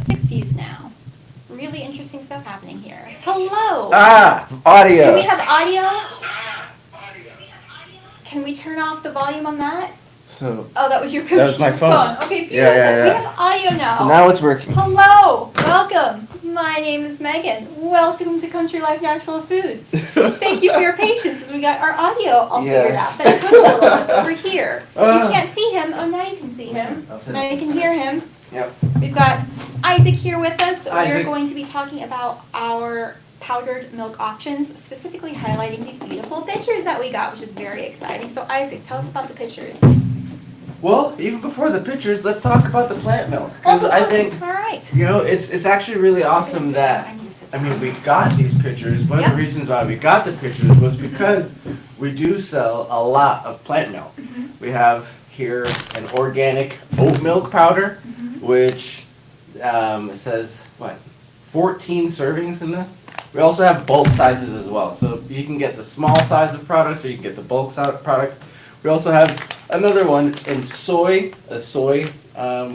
at 6 views now. Really interesting stuff happening here. Hello. Audio. Do we have audio? Can we turn off the volume on that? So Oh, that was your computer. that was my phone. Okay, beautiful. Yeah. We have audio now. So now it's working. Hello. Welcome. My name is Megan. Welcome to Country Life Natural Foods. Thank you for your patience as we got our audio all figured out. That took a little bit over here. You can't see him. Oh, now you can see him. Now you can hear him. Yep. We've got Isaac here with us. We're Isaac. going to be talking about our powdered milk auctions, specifically highlighting these beautiful pictures that we got, which is very exciting. So Isaac, tell us about the pictures. Well, even before the pictures, let's talk about the plant milk. Because I think, all right. it's actually really awesome that, we got these pictures. One of the reasons why we got the pictures was because we do sell a lot of plant milk. We have here an organic oat milk powder, which it says, 14 servings in this? We also have bulk sizes as well. So you can get the small size of products or you can get the bulk size of products. We also have another one in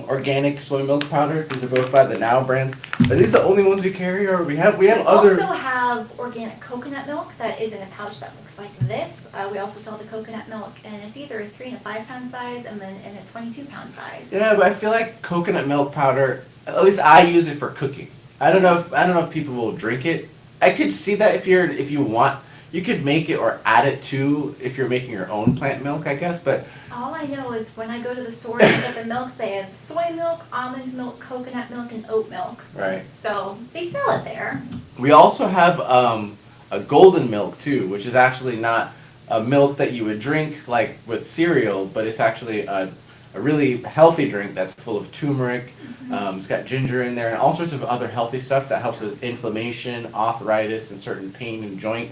organic soy milk powder. These are both by the Now brand. Are these the only ones we carry, or we have other? We also have organic coconut milk that is in a pouch that looks like this. We also sell the coconut milk, and it's either a 3 and a 5 pound size, and then in a 22-pound size. Yeah, but I feel like coconut milk powder. At least I use it for cooking. I don't know if people will drink it. I could see that if you want. You could make it or add it to if you're making your own plant milk, I guess, but... All I know is when I go to the store and get the milks, they have soy milk, almond milk, coconut milk, and oat milk. Right. So they sell it there. We also have a golden milk, too, which is actually not a milk that you would drink, like, with cereal, but it's actually a really healthy drink that's full of turmeric. It's got ginger in there and all sorts of other healthy stuff that helps with inflammation, arthritis, and certain pain and joint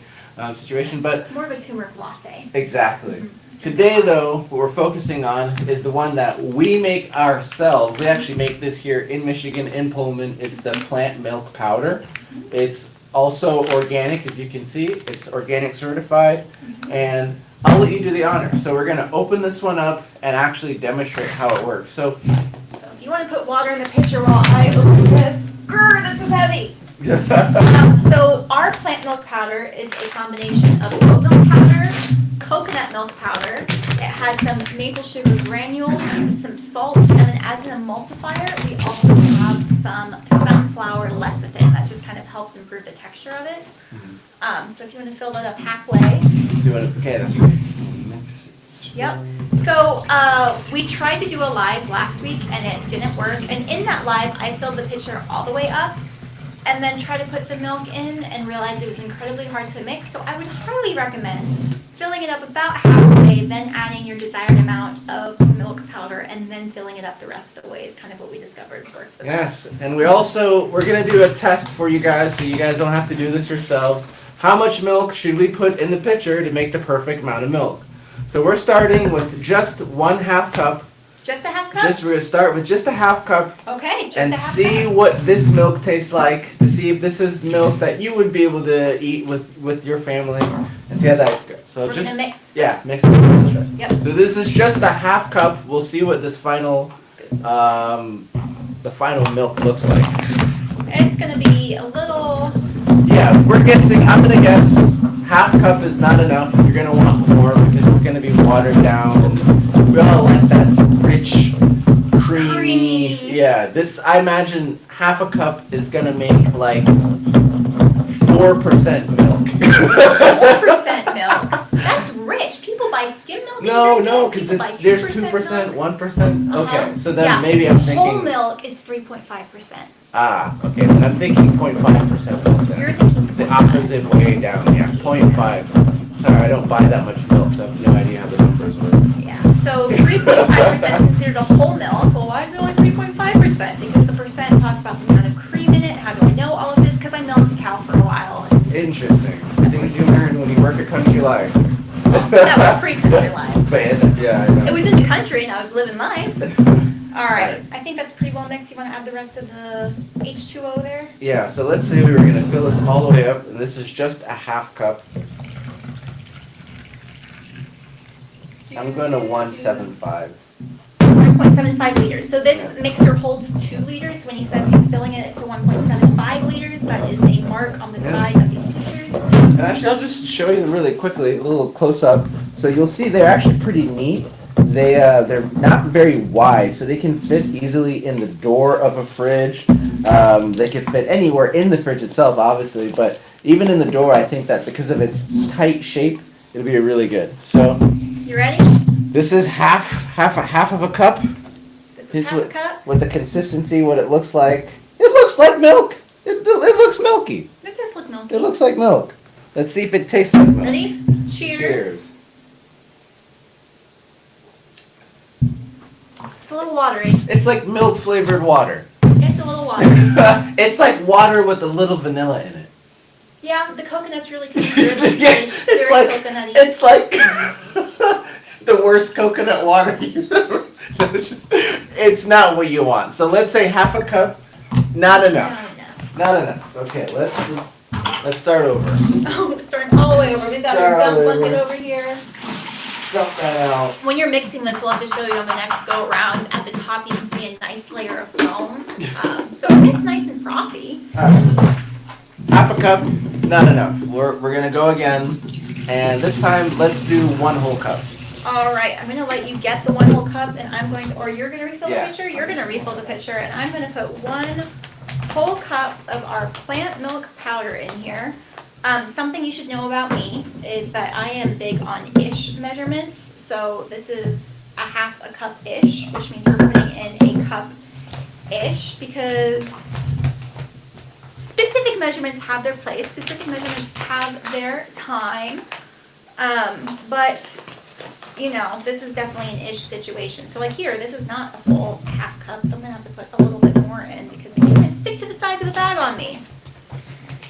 situation. But it's more of a turmeric latte. Exactly. Today, though, what we're focusing on is the one that we make ourselves. We actually make this here in Michigan, in Pullman. It's the plant milk powder. It's also organic, as you can see. It's organic certified, and I'll let you do the honor. So we're going to open this one up and actually demonstrate how it works. So if you want to put water in the pitcher while I open this, this is heavy. So our plant milk powder is a combination of oat milk powder, coconut milk powder. It has some maple sugar granules, some salt, and then as an emulsifier, we also have some sunflower lecithin. That just kind of helps improve the texture of it. So if you want to fill that up halfway. Okay, that's right. Yep. So we tried to do a live last week and it didn't work. And in that live, I filled the pitcher all the way up and then tried to put the milk in and realized it was incredibly hard to mix. So I would highly recommend filling it up about halfway, then adding your desired amount of milk powder, and then filling it up the rest of the way is kind of what we discovered works the best. Yes, and we're going to do a test for you guys so you guys don't have to do this yourselves. How much milk should we put in the pitcher to make the perfect amount of milk? So we're starting with just 1/2 cup. Just a half cup? We're going to start with just a 1/2 cup. Okay, just and a half see cup. what this milk tastes like, to see if this is milk that you would be able to eat with your family, and see how that's good. So We're just gonna mix. Yeah, mix it. Yep. So this is just a 1/2 cup. We'll see what this final the final milk looks like. It's gonna be a little. Yeah, we're guessing. I'm gonna guess 1/2 cup is not enough. You're gonna want more because it's gonna be watered down, and we all like that rich, creamy. Yeah, this I imagine 1/2 cup is gonna make like 4% milk. 4% milk. That's rich. People buy skim milk. No, because there's 2%, 1%. Okay, so then maybe I'm thinking. Whole milk is 3.5%. Okay, then I'm thinking 0.5% milk then. You're thinking the opposite way down. Yeah, 0.5. Sorry, I don't buy that much milk, so I have no idea how the numbers work. Yeah, so 3.5% is considered a whole milk. Well, why is it only 3.5%? Because the percent talks about the amount of cream in it. How do I know all of this? Because I milked a cow for a while. Interesting. Things you learn when you work at Country Life. That was pre-country life. But yeah, I know. It was in the country and I was living life. All right, I think that's pretty well mixed. You want to add the rest of the H2O there? Yeah, so let's say we were going to fill this all the way up, and this is just a 1/2 cup. I'm going to 175. 1.75 1.75 liters. So this mixer holds 2 liters. When he says he's filling it to 1.75 liters, that is a mark on the side of these pitchers. And actually, I'll just show you them really quickly, a little close up. So you'll see they're actually pretty neat. They're not very wide, so they can fit easily in the door of a fridge. They can fit anywhere in the fridge itself, obviously, but even in the door, I think that because of its tight shape, it'll be really good. So You ready? this is half of a cup. This is Here's half a cup. with the consistency, what it looks like. It looks like milk. It looks milky. It does look milky. It looks like milk. Let's see if it tastes like milk. Ready? Cheers. It's a little watery. It's like milk flavored water. It's a little watery. It's like water with a little vanilla in it. Yeah, the coconut's really kind of weird. It's Very like coconutty. it's like the worst coconut water you've ever. It's not what you want. So let's say half a cup. Not enough. Not enough. Okay, let's start over. Oh, we're starting all the way over. We've got our dump bucket over here. Dump that out. When you're mixing this, we'll have to show you on the next go around. At the top, you can see a nice layer of foam. So it's nice and frothy. Half a cup, not enough. We're gonna go again, and this time let's do 1 whole cup. All right, I'm gonna let you get the 1 whole cup, and I'm going to, or you're gonna refill the Yeah. pitcher. You're gonna refill the pitcher, and I'm gonna put 1 whole cup of our plant milk powder in here. Something you should know about me is that I am big on ish measurements. So this is a half a cup ish, which means we're putting in a cup ish because specific measurements have their place. Specific measurements have their time. But you know, this is definitely an ish situation. So like here, this is not a full half cup, so I'm gonna have to put a little bit more in because it's gonna stick to the sides of the bag on me.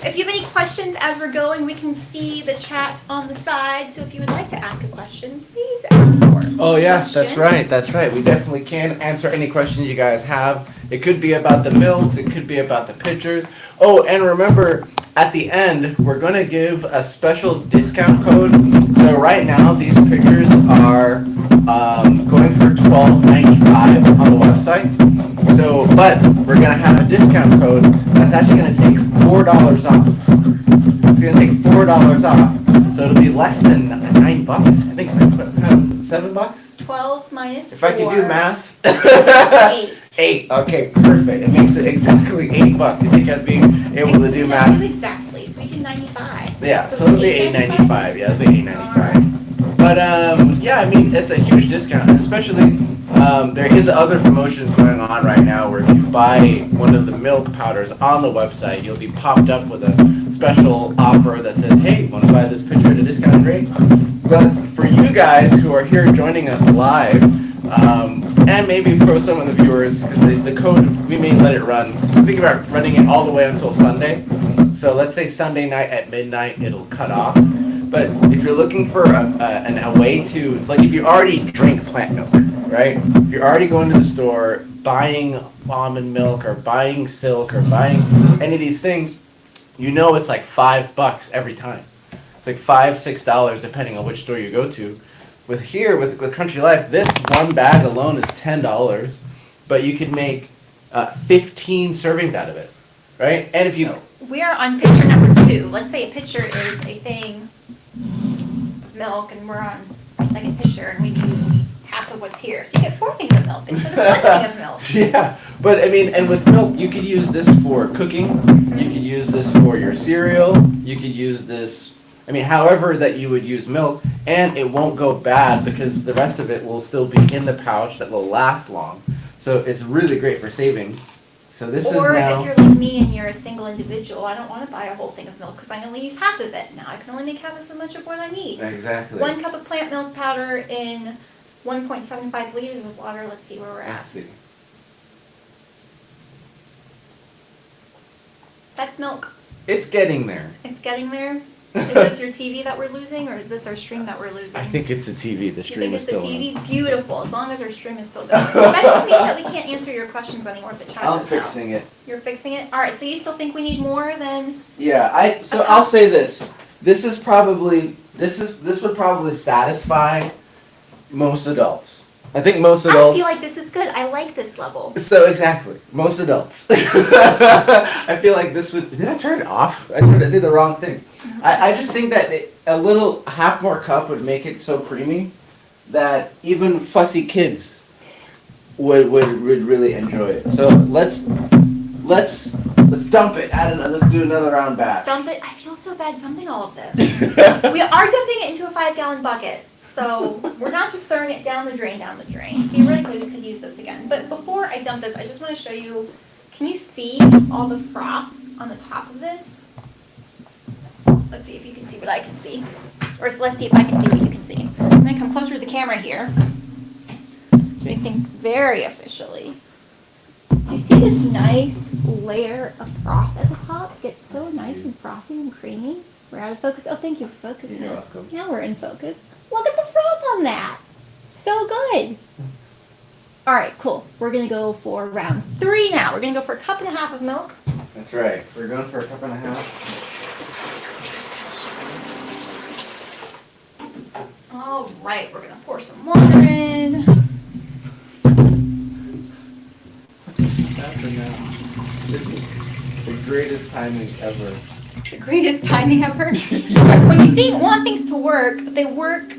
If you have any questions as we're going, we can see the chat on the side. So if you would like to ask a question, please ask for Oh yes, that's questions. right, that's right. We definitely can answer any questions you guys have. It could be about the milks, it could be about the pitchers. Oh, and remember, at the end, we're gonna give a special discount code. So right now, these pitchers are going for $12.95 on the website. So, but we're gonna have a discount code that's actually gonna take $4 off. It's gonna take $4 off. So it'll be less than $9. I think $7. 12 minus If I could do 4. math. 8. 8. Okay, perfect. It makes it exactly $8. You think I'd be able to do We math? don't do exactly, so we do 95. Yeah, so it'll be $8.95. Yeah, it'll be $8.95. But yeah, I mean, it's a huge discount, and especially there is other promotions going on right now where if you buy one of the milk powders on the website, you'll be popped up with a special offer that says, "Hey, want to buy this pitcher at a discounted rate?" But for you guys who are here joining us live, and maybe for some of the viewers, because the code, we may let it run. Think about running it all the way until Sunday. So let's say Sunday night at midnight, it'll cut off. But if you're looking for a way to, like if you already drink plant milk, right? If you're already going to the store, buying almond milk or buying silk or buying any of these things, you know it's like $5 every time. It's like $5, $6 depending on which store you go to. With Country Life, this one bag alone is $10, but you can make 15 servings out of it, right? And if you We are on pitcher number 2. Let's say a pitcher is a thing of milk, and we're on our second pitcher, and we've used half of what's here. So you get 4 things of milk instead of 1 thing of milk. Yeah, but I mean, and with milk, you could use this for cooking. You could use this for your cereal. You could use this, I mean, however that you would use milk, and it won't go bad because the rest of it will still be in the pouch that will last long. So it's really great for saving. So this is Or now. if you're like me and you're a single individual, I don't want to buy a whole thing of milk because I only use half of it. Now I can only make half as much of what I need. Exactly. 1 cup of plant milk powder in 1.75 liters of water. Let's see where we're Let's at. see. That's milk. It's getting there. It's getting there. Is this your TV that we're losing, or is this our stream that we're losing? I think it's the TV. The You stream think is it's the still on. TV? Beautiful, as long as our stream is still going. That just means that we can't answer your questions anymore if the chat I'm goes out. fixing it. You're fixing it? Alright, so you still think we need more than... Yeah, Okay. I'll say this. This would probably satisfy most adults. I think most I adults. feel like this is good. I like this level. So exactly, most adults. I feel like this would. Did I turn it off? I did the wrong thing. I just think that a little half more cup would make it so creamy that even fussy kids would really enjoy it. So let's dump it. I don't know. Let's do another round back. Dump it. I feel so bad dumping all of this. We are dumping it into a 5-gallon bucket. So we're not just throwing it down the drain. Theoretically, we could use this again. But before I dump this, I just want to show you, can you see all the froth on the top of this? Let's see if you can see what I can see. Or let's see if I can see what you can see. I'm going to come closer to the camera here to make things very officially. Do you see this nice layer of froth at the top? It's so nice and frothy and creamy. We're out of focus. Oh, thank you for focusing You're this. welcome. Now we're in focus. Look at the froth on that. So good. All right, cool. We're going to go for round 3 now. We're going to go for 1.5 cups of milk. That's right. We're going for 1.5 cups. All right, we're going to pour some water in. This is the greatest timing ever. The greatest timing ever. When you want things to work, they work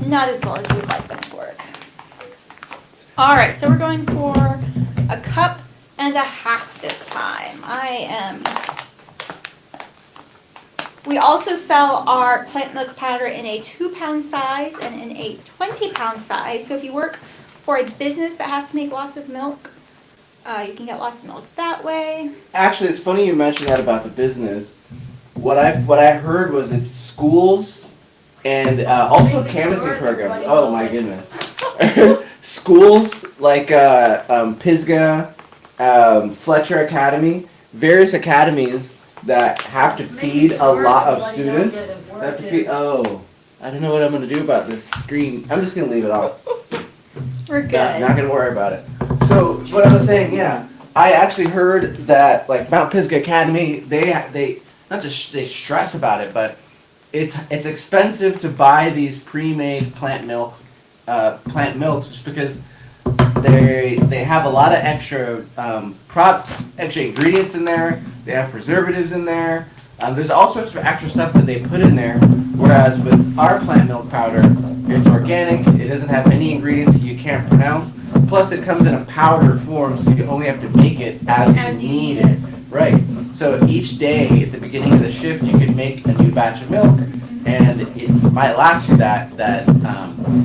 not as well as you would like them to work. All right, so we're going for 1.5 cups this time. We also sell our plant milk powder in a 2-pound size and in a 20-pound size. So if you work for a business that has to make lots of milk, you can get lots of milk that way. Actually, it's funny you mentioned that about the business. What I heard was it's schools and also canvassing programs. Oh my goodness. Schools like Pisgah, Fletcher Academy, various academies that have to feed a lot of students. They have to feed, I don't know what I'm going to do about this screen. I'm just going to leave it off. We're good. Not going to worry about it. So what I was saying, yeah, I actually heard that like Mount Pisgah Academy, they not just they stress about it, but it's expensive to buy these pre-made plant milks just because they have a lot of extra extra ingredients in there. They have preservatives in there. There's all sorts of extra stuff that they put in there. Whereas with our plant milk powder, it's organic. It doesn't have any ingredients you can't pronounce. Plus, it comes in a powder form, so you only have to make it as you need it. Right. So each day at the beginning of the shift, you can make a new batch of milk, and it might last you that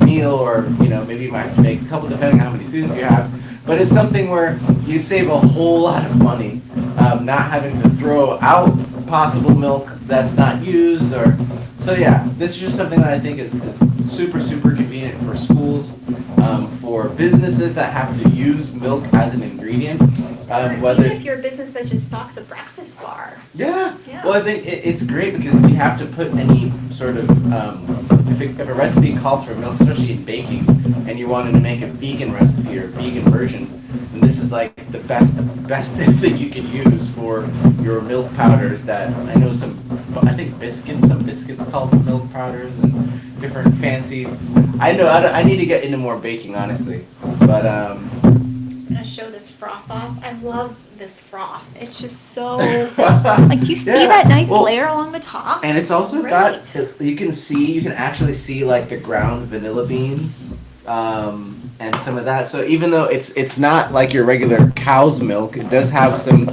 meal, or maybe you might have to make a couple depending on how many students you have. But it's something where you save a whole lot of money, not having to throw out possible milk that's not used, or so yeah. This is just something that I think is super convenient for schools, for businesses that have to use milk as an ingredient. Even if you're a business that just stocks a breakfast bar. Yeah. Well, I think it's great because if you have to put any sort of, if a recipe calls for milk, especially in baking, and you wanted to make a vegan recipe or a vegan version, then this is like the best thing you can use for your milk powders. That I know some biscuits called milk powders and different fancy. I need to get into more baking, honestly, but I'm gonna show this froth off. I love this froth. It's just so like, do you see that nice layer along the top? And it's also got, you can actually see like the ground vanilla bean, and some of that. So even though it's not like your regular cow's milk, it does have some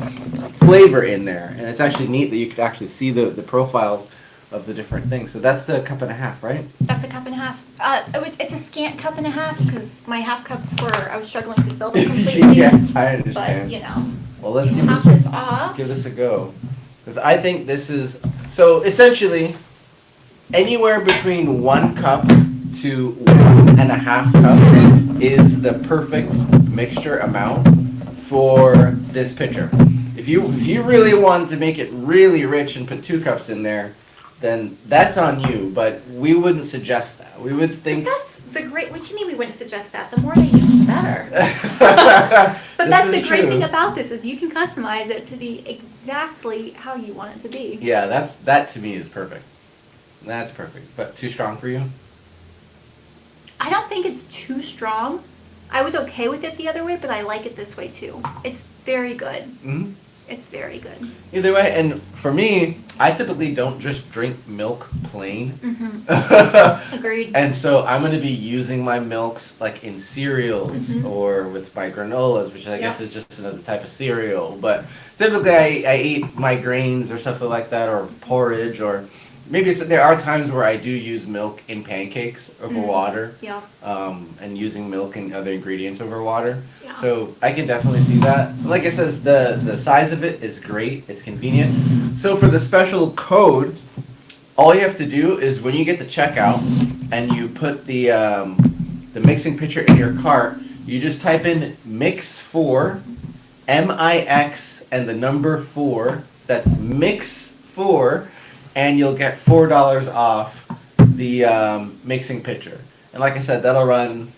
flavor in there, and it's actually neat that you could actually see the profiles of the different things. So that's the 1.5 cups, right? That's a 1.5 cups. It's a scant 1.5 cups because my half cups I was struggling to fill them completely. Yeah, I understand. But well, let's top this off. give this a go, because I think this is so essentially anywhere between 1 cup to 1.5 cups is the perfect mixture amount for this pitcher. If you really wanted to make it really rich and put 2 cups in there, then that's on you, but we wouldn't suggest that. We would think... That's the great... What do you mean we wouldn't suggest that? The more they use, the better. But that's the great thing about this, is you can customize it to be exactly how you want it to be. Yeah, that to me is perfect. That's perfect. But too strong for you? I don't think it's too strong, I was okay with it the other way, but I like it this way too. It's very good. Mhm. It's very good. Either way, and for me, I typically don't just drink milk plain. Mm-hmm. Agreed. And so I'm going to be using my milks like in cereals or with my granolas, which I guess is just another type of cereal. But typically I eat my grains or something like that, or porridge, or maybe there are times where I do use milk in pancakes over water. Yeah. And using milk and other ingredients over water. Yeah. So I can definitely see that. Like I says, the size of it is great. It's convenient. So for the special code, all you have to do is when you get the checkout and you put the mixing pitcher in your cart, you just type in mix4, MIX and the number 4. That's mix4, and you'll get $4 off the mixing pitcher. And like I said, that'll run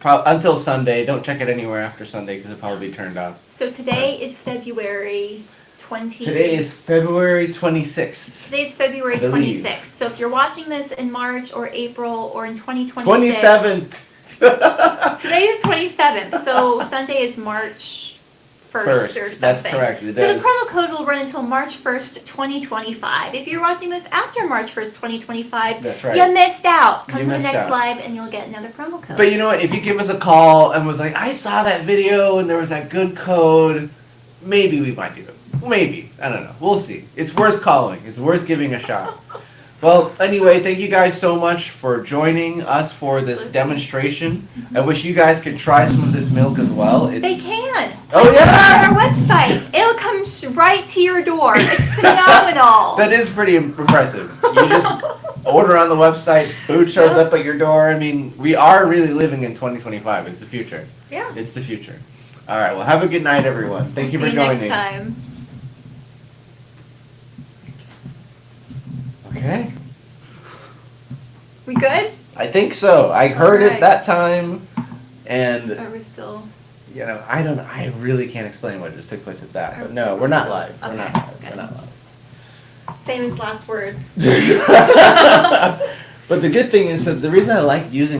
until Sunday. Don't check it anywhere after Sunday because it'll probably be turned off. So today is February 20. Today is February 26th. Today's February I believe. 26th. So if you're watching this in March or April or in 2026. 27th. Today is 27th. So Sunday is March 1st or something. That's correct. So the promo code will run until March 1st, 2025. If you're watching this after March 1st, 2025, That's right. you missed out. Come You to the missed next out. live and you'll get another promo code. But you know what? If you give us a call and was like, I saw that video and there was that good code, maybe we might do it. Maybe. I don't know. We'll see. It's worth calling. It's worth giving a shot. Well, anyway, thank you guys so much for joining us for this demonstration. I wish you guys could try some of this milk as well. They can. Oh, It's yeah. on our website. It'll come right to your door. It's phenomenal. That is pretty impressive. You just order on the website, food shows up at your door. I mean, we are really living in 2025. It's the future. Yeah. It's the future. All right. Well, have a good night, everyone. Thank you for See you joining. next time. Okay. We good? I think so. I heard it Alright. that time, and Are we still? you know, I really can't explain what just took place at that. But no, we're not live. We're not Okay, live. good. We're not live. Famous last words. But the good thing is that the reason I like using